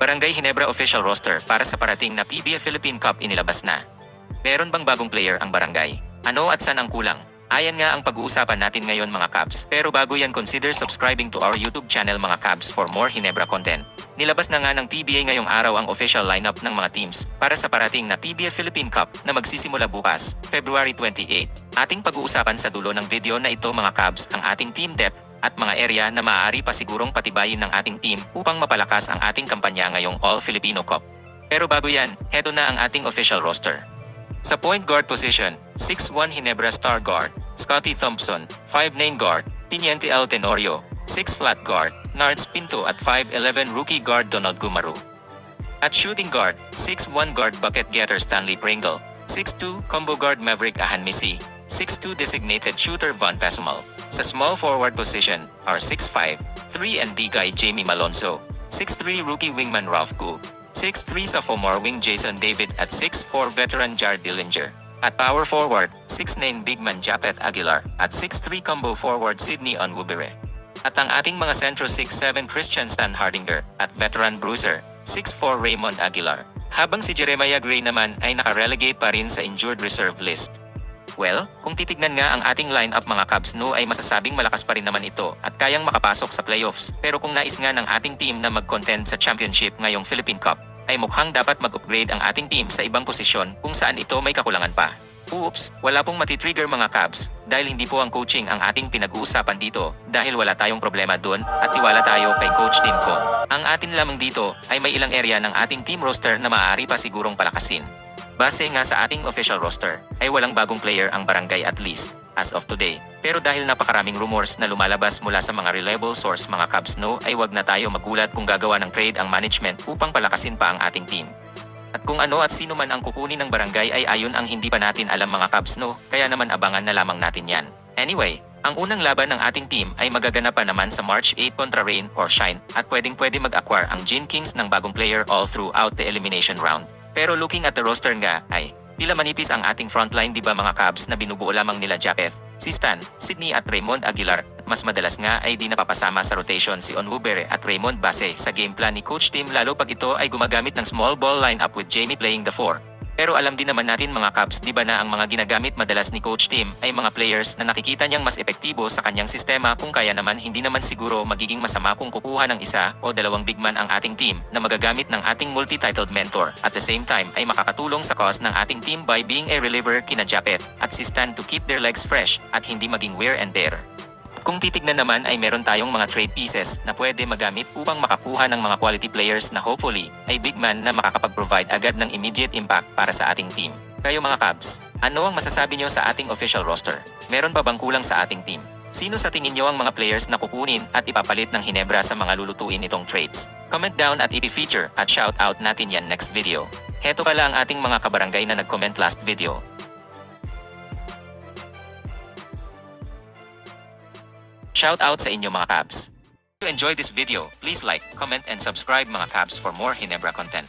Barangay Ginebra official roster para sa parating na PBA Philippine Cup inilabas na. Meron bang bagong player ang barangay? Ano at saan ang kulang? Ayan nga ang pag-uusapan natin ngayon mga Cubs. Pero bago yan, consider subscribing to our YouTube channel mga Cubs for more Ginebra content. Nilabas na nga ng PBA ngayong araw ang official lineup ng mga teams para sa parating na PBA Philippine Cup na magsisimula bukas, February 28. Ating pag-uusapan sa dulo ng video na ito mga Cubs ang ating team depth at mga area na maaari pa sigurong patibayin ng ating team upang mapalakas ang ating kampanya ngayong All-Filipino Cup. Pero bago yan, heto na ang ating official roster. Sa point guard position, 6'1 Ginebra star guard, Scotty Thompson, 5'9 guard, Tiniente L. Tenorio, 6 flat guard, Nards Pinto at 5'11 rookie guard Donald Gumaru. At shooting guard, 6'1 guard bucket getter Stanley Pringle, 6'2 combo guard Maverick Ahanmisi, 6'2 designated shooter Von Pesumal. Sa small forward position are 6'5, 3 guy Jamie Malonzo, 6'3 rookie wingman Ralph Gould, 6'3 sophomore wing Jason David at 6'4 veteran Jared Dillinger. At power forward, 6'9 big man Japeth Aguilar at 6'3 combo forward Sydney Onwubere. At ang ating mga centro 6'7 Christian Stan Hardinger at veteran bruiser, 6'4 Raymond Aguilar. Habang si Jeremiah Gray naman ay nakarelegate pa rin sa injured reserve list. Well, kung titignan nga ang ating lineup mga Cubs no ay masasabing malakas pa rin naman ito at kayang makapasok sa playoffs. Pero kung nais nga ng ating team na mag-contend sa championship ngayong Philippine Cup, ay mukhang dapat mag-upgrade ang ating team sa ibang posisyon kung saan ito may kakulangan pa. Oops, wala pong matitrigger mga Cubs dahil hindi po ang coaching ang ating pinag-uusapan dito dahil wala tayong problema doon at tiwala tayo kay Coach Tim Con. Ang atin lamang dito ay may ilang area ng ating team roster na maaari pa sigurong palakasin. Base nga sa ating official roster, ay walang bagong player ang barangay at least, as of today. Pero dahil napakaraming rumors na lumalabas mula sa mga reliable source mga Cubs no, ay wag na tayo magulat kung gagawa ng trade ang management upang palakasin pa ang ating team. At kung ano at sino man ang kukunin ng barangay ay ayon ang hindi pa natin alam mga Cubs no, kaya naman abangan na lamang natin yan. Anyway, ang unang laban ng ating team ay magaganap pa naman sa March 8 kontra Rain or Shine at pwede mag-acquire ang Gin Kings ng bagong player all throughout the elimination round. Pero looking at the roster nga ay, tila manipis ang ating frontline diba mga Cubs na binubuo lamang nila Japeth, si Stan, Sydney at Raymond Aguilar at mas madalas nga ay di napapasama sa rotation si Onwubere at Raymond base sa game plan ni Coach Tim lalo pag ito ay gumagamit ng small ball lineup with Jamie playing the 4. Pero alam din naman natin mga Cubs diba na ang mga ginagamit madalas ni Coach Tim ay mga players na nakikita niyang mas epektibo sa kanyang sistema kung kaya naman hindi naman siguro magiging masama kung kukuha ng isa o dalawang big man ang ating team na magagamit ng ating multi-titled mentor at the same time ay makakatulong sa cause ng ating team by being a reliever kina Japeth at si Stan to keep their legs fresh at hindi maging wear and tear. Kung titignan naman ay meron tayong mga trade pieces na pwede magamit upang makakuha ng mga quality players na hopefully ay big man na makakapag-provide agad ng immediate impact para sa ating team. Kayo mga Cubs, ano ang masasabi nyo sa ating official roster? Meron pa bang kulang sa ating team? Sino sa tingin nyo ang mga players na kukunin at ipapalit ng Ginebra sa mga lulutuin itong trades? Comment down at i-feature at shout out natin yan next video. Heto pala ang ating mga kabarangay na nag-comment last video. Shout out sa inyo mga Cubs. If you enjoyed this video, please like, comment and subscribe mga Cubs for more Ginebra content.